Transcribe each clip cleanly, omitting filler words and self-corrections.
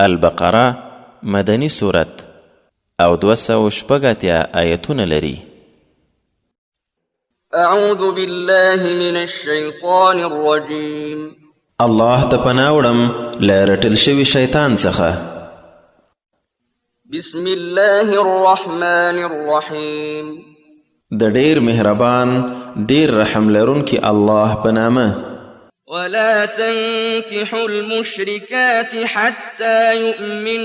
البقره مدنی سورت او 280 آیتونه لري. اعوذ بالله من الشیطان الرجیم. الله ته پناه وړم له رټل شوي شیطان څخه. بسم الله الرحمن الرحیم. د ډیر مهربان ډیر رحم لرونکي الله په نامه. ولا تنكحوا المشركات حتى يؤمن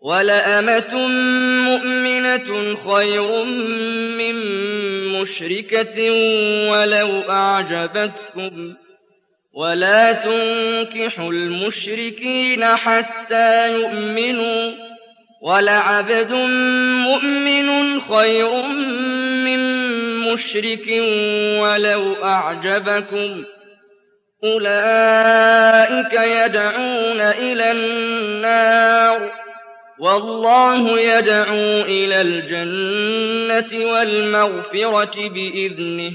ولأمة مؤمنة خير من مشركة ولو أعجبتكم ولا تنكحوا المشركين حتى يؤمنوا ولعبد مؤمن خير من مشرك ولو أعجبكم أولئك يدعون إلى النار والله يدعو إلى الجنة والمغفرة بإذنه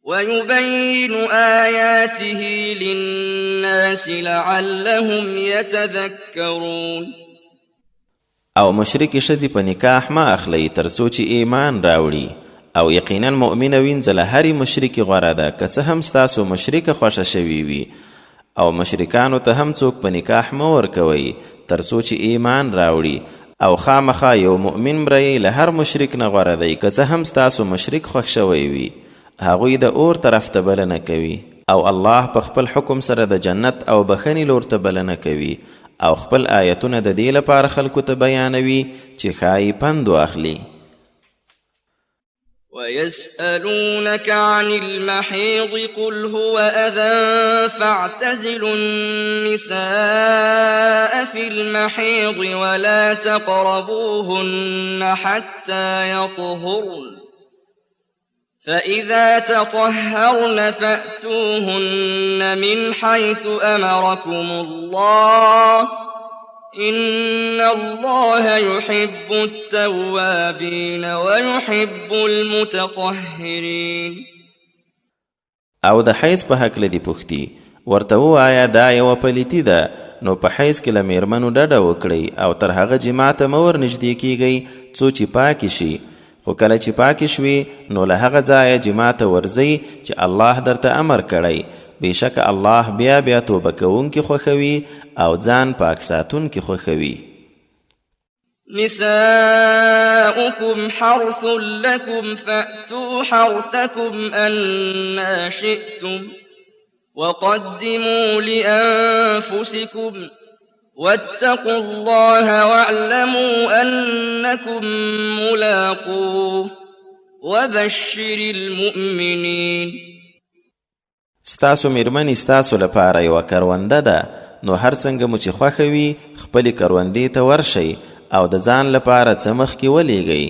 ويبين آياته للناس لعلهم يتذكرون. او مشرک ښځې په نکاح ما اخلئ تر څو چې ایمان راوړي، او یقینا مؤمنه وینځله هرې مشرکې غوره ده که څه هم ستاسو مشرکه خوښه شوې وي. او مشرکانو ته هم څوک په نکاح مه ورکوئ تر څو چې ایمان راوړي، او خامخا یو مؤمن مړی له هر مشرک نه غوره دی که څه هم ستاسو مشرک خوښ شوی وي. هغوی د اور طرف ته بلنه کوي، او الله په خپل حکم سره د جنت او بخښنې لور ته بلنه کوي، او خپل آیتونه د دې لپاره خلکو ته بیانوي چې ښایي پند واخلي. ويسألونك عن المحيض قل هو أذى فاعتزلوا النساء في المحيض ولا تقربوهن حتى يطهرن فإذا تطهرن فأتوهن من حيث أمركم الله إن الله يحب التوابين ويحب المتطهرين. او د حیض په هکله دي پوښتي، ورته ووایه دا یوه پلیتي ده، نو په حیض کې له میرمنو ډډه وکړئ او تر هغه جماع ته مه ورنږدې کیږئ څو چې پاکې شي، خو کله چې پاکې شوي نو له هغه ځایه جماع ته ورځئ چې الله درته امر کړی. بېشکه الله بیا بیا توبه کوونکي خوښوي او ځان پاک ساتونکي خوښوي. نساؤكم حرث لكم فأتوا حرثكم أنا شئتم وقدموا لأنفسكم واتقوا الله واعلموا أنكم ملاقوه وبشر المؤمنين. ستاسو میرمنې ستاسو لپاره یوه کرونده ده، نو هر څنګه مو چې خوښه وي خپلې کروندې ته ورشئ او د ځان لپاره څه مخکې ولیږئ،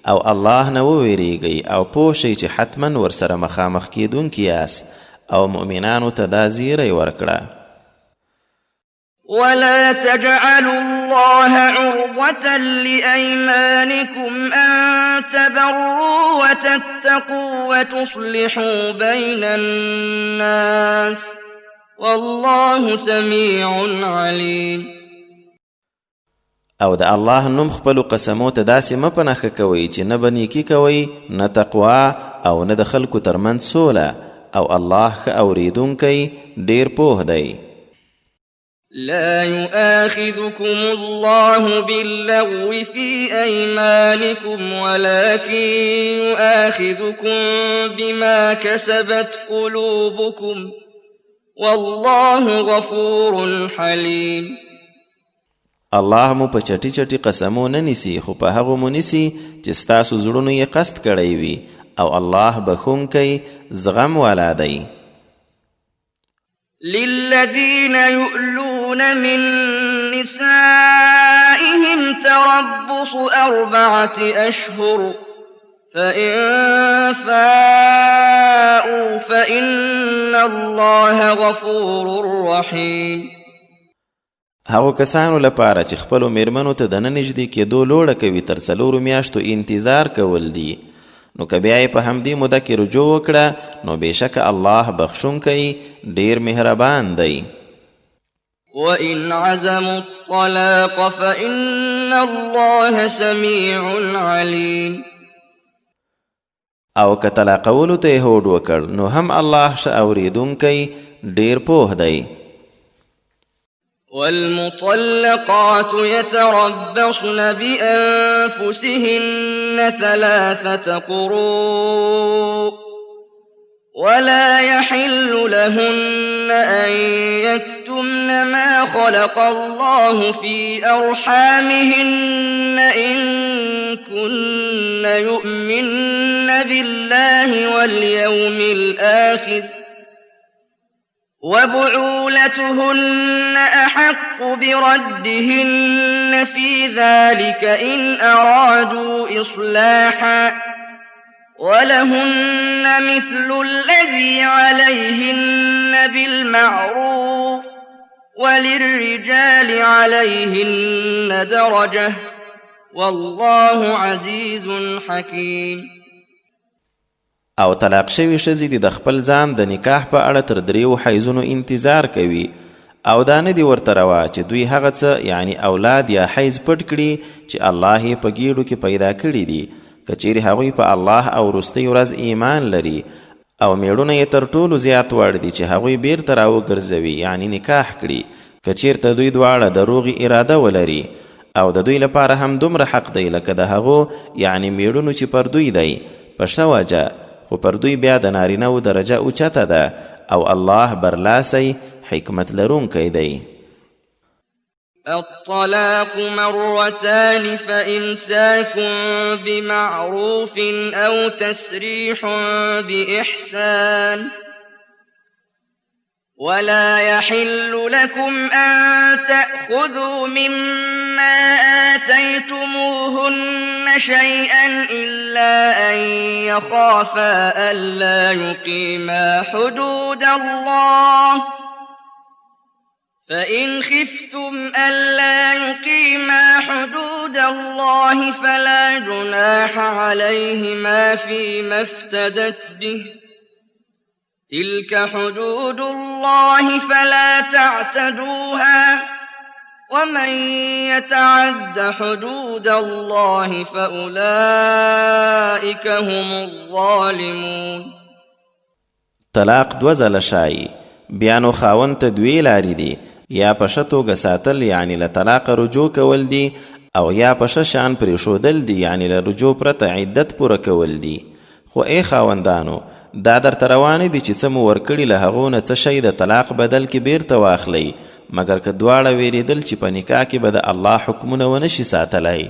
او الله نه وویریږئ او پوه شئ چې حتما ورسره مخامخ کیدونکي یاست، او مؤمنانو ته دا زیری ورکړه. ولا تجعلوا الله عرضة لأيمانكم أن تبروا وتتقوا وتصلحوا بين الناس والله سميع عليم. او د الله نوم خپلو قسمو ته داسې مه په نښه کوئ چې نه به نیکي کوئ نه تقوا او نه د خلکو ترمنځ سوله، او الله ښه اورېدونکی ډېر پوه دی. لا يؤاخذكم الله باللغو في أيمانكم ولكن يؤاخذكم بما كسبت قلوبكم والله غفور حليم. الله مو په چټي چټي قسمو نه نیسي، خو په هغو مو نیسي چې ستاسو زړونو یې قصد کړی وي، او الله بخښونکی زغم والا دی. للذين يؤلون من نسائهم تربص 4 أشهر فإن فاءوا فإن الله غفور رحيم. هغو کسانو لپاره چې خپلو میرمنو ته د نه نږدې کېدو لوړه کوي تر 4 میاشتو انتظار کول دي، نو که بیا یې په همدې موده کې رجوع وکړه نو بېشکه الله بخښونکی ډېر مهربان دی. وإن عزموا الطلاق فإن الله سميع عليم. او که طلاقولو ته هوډ وکړ نو هم الله ښه اورېدونکی ډېر پوه دی. والمطلقات يتربصن بأنفسهن 3 قروء ولا يحل لهن أن يكتمن ما خلق الله في أرحامهن إن كن يؤمن بالله واليوم الآخر وبعولتهن أحق بردهن في ذلك إن أرادوا إصلاحا ولهن مثل الذي عليهن بالمعروف وللرجال عليهن درجة والله عزيز حكيم. او طلاق شوی ښځې د خپل ځان د نکاح په اړه تر 3 حیضونو انتظار کوي او دا نه دي ورته روا چې دوی هغه څه یعنی اولاد یا حیض پټ کړي چې الله یې په ګېډو کې پیدا کړي دي، که چیرې هغوی په الله او وروستۍ ورځ ایمان لري او میړونه یې تر ټولو زیات وړ دي چې هغوی بیرته راوګرځوي یعنی نکاح کړي. که چیرته دوی دواړه د روغې اراده ولري او د دوی لپاره هم دومره حق دی لکه د هغو یعنی میړونو چې پر دوی دی په ښه وجه، خو پر دوی بیا د نارینه‌و درجه اوچته ده او الله برلاسی حکمت لرونکی دی. الطلاق مرتان فإمساك بمعروف أو تسريح بإحسان ولا يحل لكم أن تأخذوا مما آتيتموهن شيئا إلا أن يخافا ألا يقيما حدود الله فإن خفتم ألا يقيما حدود الله فلا جناح عليهما فيما افتدت به تلك حدود الله فلا تعتدوها ومن يتعد حدود الله فأولئك هم الظالمون. طلاق 2 ځله شایي، بیا نو خاوند ته 2 لارې دي، یا په ښه توګه ساتل یعنی له طلاق رجوع کول دي او یا په ښه شان پرېښودل دي یعنی له رجوع پرته عدت پوره کول دي. خو ای خاوندانو دا درته روانې دي چې څه مو ورکړي له هغو نه څه شی د طلاق بدل کې بیرته واخلئ، مګر که دواړه ویرېدل چې په نکاح کې به د الله حکمونه ونه شي ساتلی.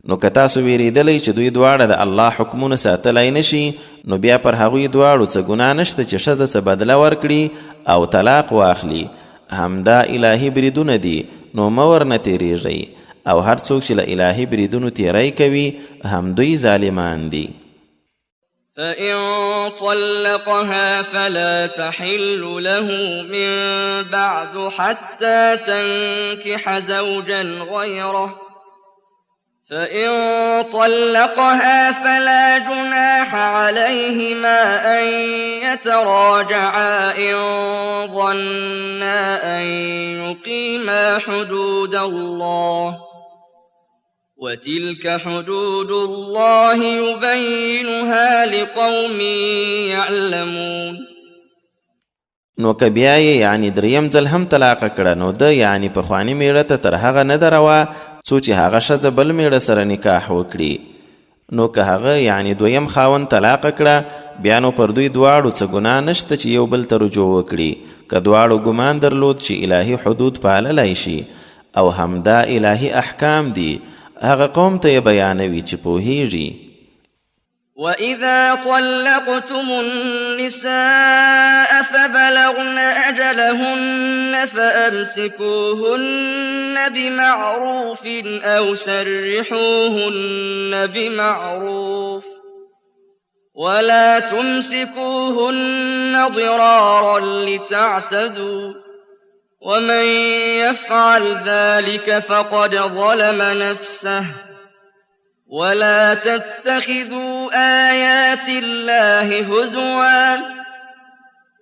نو که تاسو ویرېدلی چې دوی دواړه د الله حکمونه ساتلی نشي نو بیا پر هغوی دواړو څه ګناه نشته چې ښځه څه بدله ورکړي او طلاق واخلي. همدا الهي بریدونه دي، نو مه ورنه تېرېږئ او هر څوک چې له الهي بریدونو تېری کوي هم دوی ظالمان دي. فإن طلقها فلا تحل له من بعد حتى تنكح زوجا غيره فإن طلقها فلا جناح عليهما أن يتراجعا إن ظنا أن يقيما حدود الله وتلك حدود الله يبينها لقوم يعلمون. نو که بیا یې یعنی 3یم ځل هم طلاق کړه نو ده یعنی پخواني میړه ته تر هغه نه ده روا څو چې هغه ښځه بل میړه سره نکاح وکړي. نو که هغه یعنی 2یم خاوند طلاق کړه بیا نو پر دوی دواړو څه ګناه نشته چې یو بل ته رجوع وکړي که دواړو ګمان درلود چې الهي حدود پاللی شي او همدا الهي احکام دي، هغه قوم ته یې بیانوي چې پوهیږي. وَإِذَا طَلَّقْتُمُ النِّسَاءَ فَبَلَغْنَ أَجَلَهُنَّ فَأَمْسِكُوهُنَّ بِمَعْرُوفٍ أَوْ سَرِّحُوهُنَّ بِمَعْرُوفٍ وَلَا تُمْسِكُوهُنَّ ضِرَارًا لِتَعْتَدُوا وَمَنْ يَفْعَلْ ذَلِكَ فَقَدْ ظَلَمَ نَفْسَهُ ولا تتخذوا آيات الله هزوا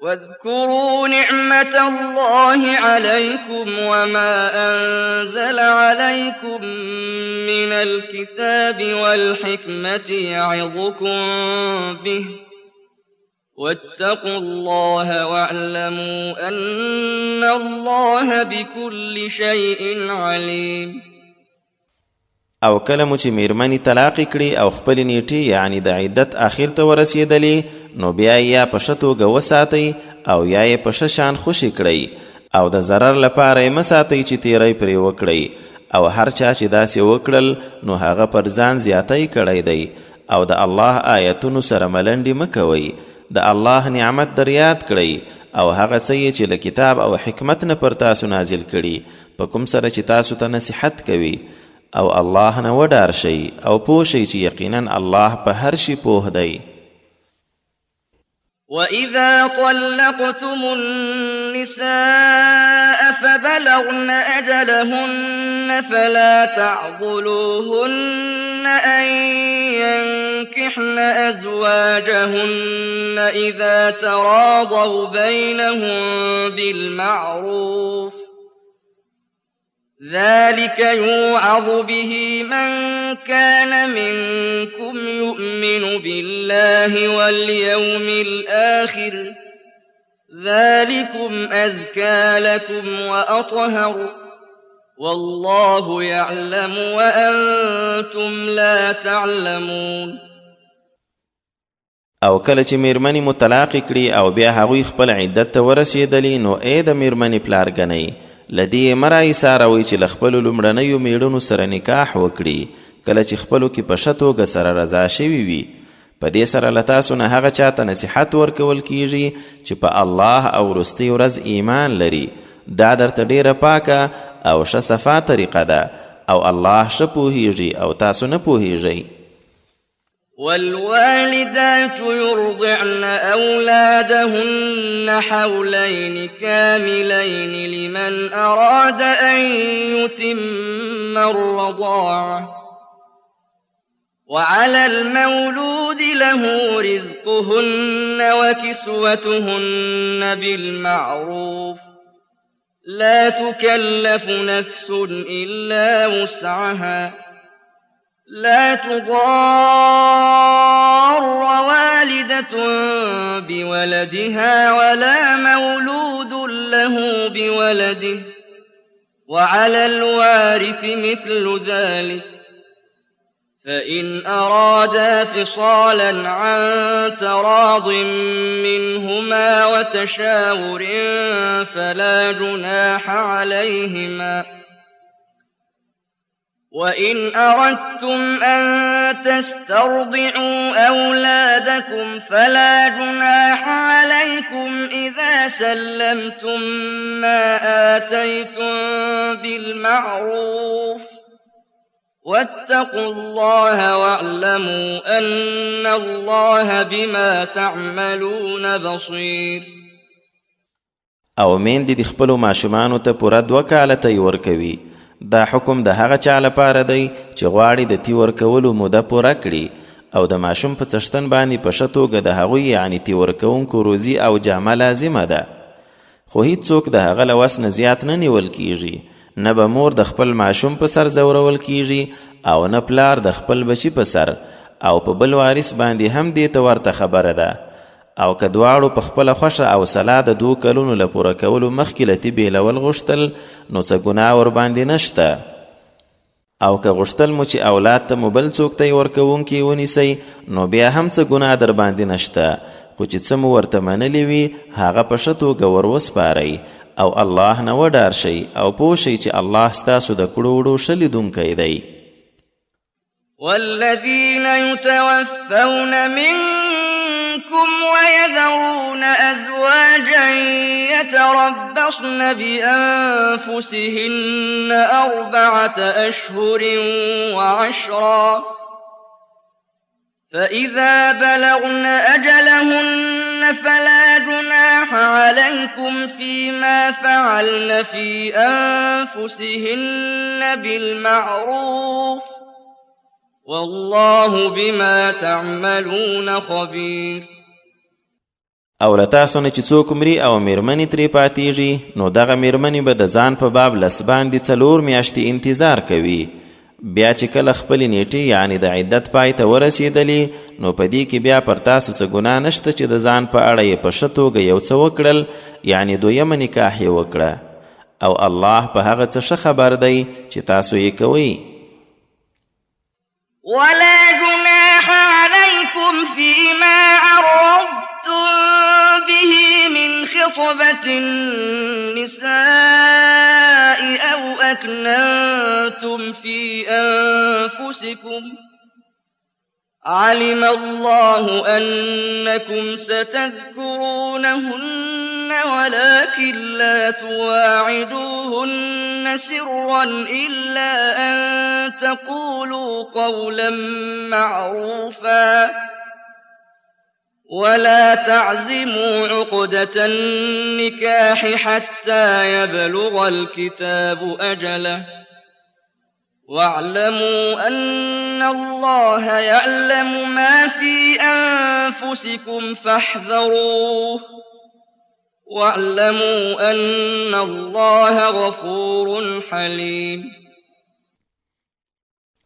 واذكروا نعمة الله عليكم وما أنزل عليكم من الكتاب والحكمة يعظكم به واتقوا الله واعلموا أن الله بكل شيء عليم. او کله مو چې میرمنې طلاق کړي او خپل نیټې یعنی د عدت آخر ته ورسېدلې نو بیا یا په ښه توګه وساتئ او یا یې په ښه شان خوشي کړئ او د ضرر لپاره یې مه ساتئ چې تیری پرې وکړئ او هر چا چې داسې وکړل نو هغه پر ځان زیاتی کړی دی او د الله آیتونو سره ملنډې مه کوئ. د الله نعمت در یاد کړئ او هغه څه چې له کتاب او حکمت نه پر تاسو نازل کړي په کوم سره چې تاسو ته نصیحت کوي او الله نه وډار شئ او پوه شئ چې یقینا الله په هر شي پوه دی. وَإِذَا طَلَّقْتُمُ النِّسَاءَ فَبَلَغْنَ أَجَلَهُنَّ فَلَا تَعْضُلُوهُنَّ أَن يَنكِحْنَ أَزْوَاجَهُنَّ إِذَا تَرَاضَوْا بَيْنَهُم بِالْمَعْرُوفِ ذلك يوعظ به من كان منكم يؤمن بالله واليوم الآخر ذلكم أزكى لكم وأطهر والله يعلم وأنتم لا تعلمون. او کله چې میرمنې مو طلاق کړي او بیا هغوی خپل عدت ته ورسېدلي نو ای د میرمنې پلارګنۍ لدې مه رایساروئ چې له خپلو لومړنیو میړونو سره نکاح وکړي کله چې خپلو کې په ښه توګه سره رضا شوي وي. په دې سره له تاسو نه هغه چاته نصیحت ورکول کیږي چې په الله او وروستۍ ورځ ایمان لري. دا درته ډیره پاکه او ښه صفا طریقه ده او الله ښه پوهیږي او تاسو نه پوهیږئ. والوالدات يرضعن أولادهن حولين كاملين لمن أراد أن يتم الرضاعة وعلى المولود له رزقهن وكسوتهن بالمعروف لا تكلف نفس إلا وسعها لا تضار والدة بولدها ولا مولود له بولده وعلى الوارث مثل ذلك فإن أرادا فصالا عن تراض منهما وتشاور فلا جناح عليهما وإن أردتم أن تسترضعوا أولادكم فلا جناح عليكم إذا سلمتم ما آتيتم بالمعروف واتقوا الله واعلموا أن الله بما تعملون بصير. او میندې د خپلو ماشومانو ته پوره 2 کاله تی ورکوي. دا حکم د هغه چا لپاره دی چې غواړي د تی ورکولو موده پوره کړي او د ماشوم په څښتن باندې په ښه توګه د هغوی یعنې تی ورکوونکو روزي او جامه لازمه ده. خو هیڅوک د هغه له وس نه زیات نه نیول کیږي. نه به مور د خپل ماشوم په سر ځورول کیږي او نه پلار د خپل بچی په سر او په بل وارث باندې هم دې ته ورته خبره ده. او که دواړو په خپله خوښه او سلا د 2 کلونو له پوره کولو مخکې له تی بیلول غوښتل نو څه ګناه ورباندې نشته. او که غوښتل مو چې اولاد ته مو بل څوک تی ورکوونکي ونیسئ نو بیا هم څه ګناه در باندې نشته. خو چې څه مو ورته منلي وي هغه په ښه توګه ور وسپارئ او الله نه وډار شئ او پوه شئ چې الله ستاسو د کړو وړو ښه لیدونکی دی. والذين يتوفون منكم ويذرون أزواجا يتربصن بأنفسهن 4 أشهر وعشرا فإذا بلغن أجلهن فلا جناح عليكم فيما فعلن في أنفسهن بالمعروف والله بما تعملون خبير. او له تاسو نه چې څوک مري او میرمنې ترې پاتېږي نو دغه میرمنې به د ځان په باب لس باندې 4 میاشتې انتظار کوي. بیا چې کله خپلې نیټې یعنی د عدت پای ته ورسېدلې نو په دې کې بیا پر تاسو څه ګناه نشته چې د ځان په اړه یې په ښه توګه یو څه وکړل یعنی دویمه نکاح یې وکړه او الله په هغه څه ښه خبر دی چې تاسو یې کوئ. ولا جناح عليكم فيما عرضتم به من خطبة النساء أو أكننتم في أنفسكم علم الله أنكم ستذكرونهن ولكن لا تواعدوهن سرا إلا أن تقولوا قولا معروفا ولا تعزموا عقدة النكاح حتى يبلغ الكتاب أجله واعلموا أن الله يعلم ما في أنفسكم فاحذروه واعلموا أن الله غفور حليم.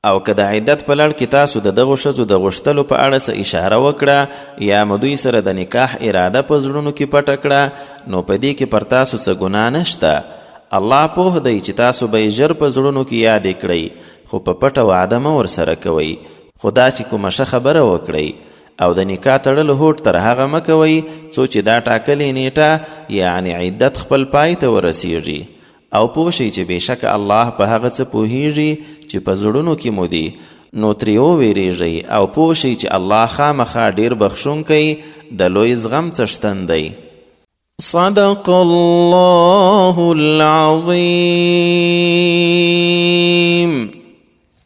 او که د عدت په لړ کې تاسو د دغو ښځو د غوښتلو په اړه څه اشاره وکړه یا مو دوی سره د نکاح اراده په زړونو کې پټه کړه نو په دې کې پر تاسو څه ګناه نشته. الله پوه دی چې تاسو به یې ژر په زړونو کې یادې کړئ خو په پټه وعده مه ورسره کوئ. خو دا چې کومه ښه خبره وکړئ او د نکاح تړلو هوډ تر هغه مه کوئ څو چې دا ټاکلې نیټه یعنی عدت خپل پای ته ورسیږي او پوه شئ چې بېشکه الله په هغه څه پوهیږي چې په زړونو کې مو دي نو ترې وویریږئ او پوه شئ چې الله خامخا ډېر بخښونکی د لوی زغم څښتن دی. صدق الله العظیم.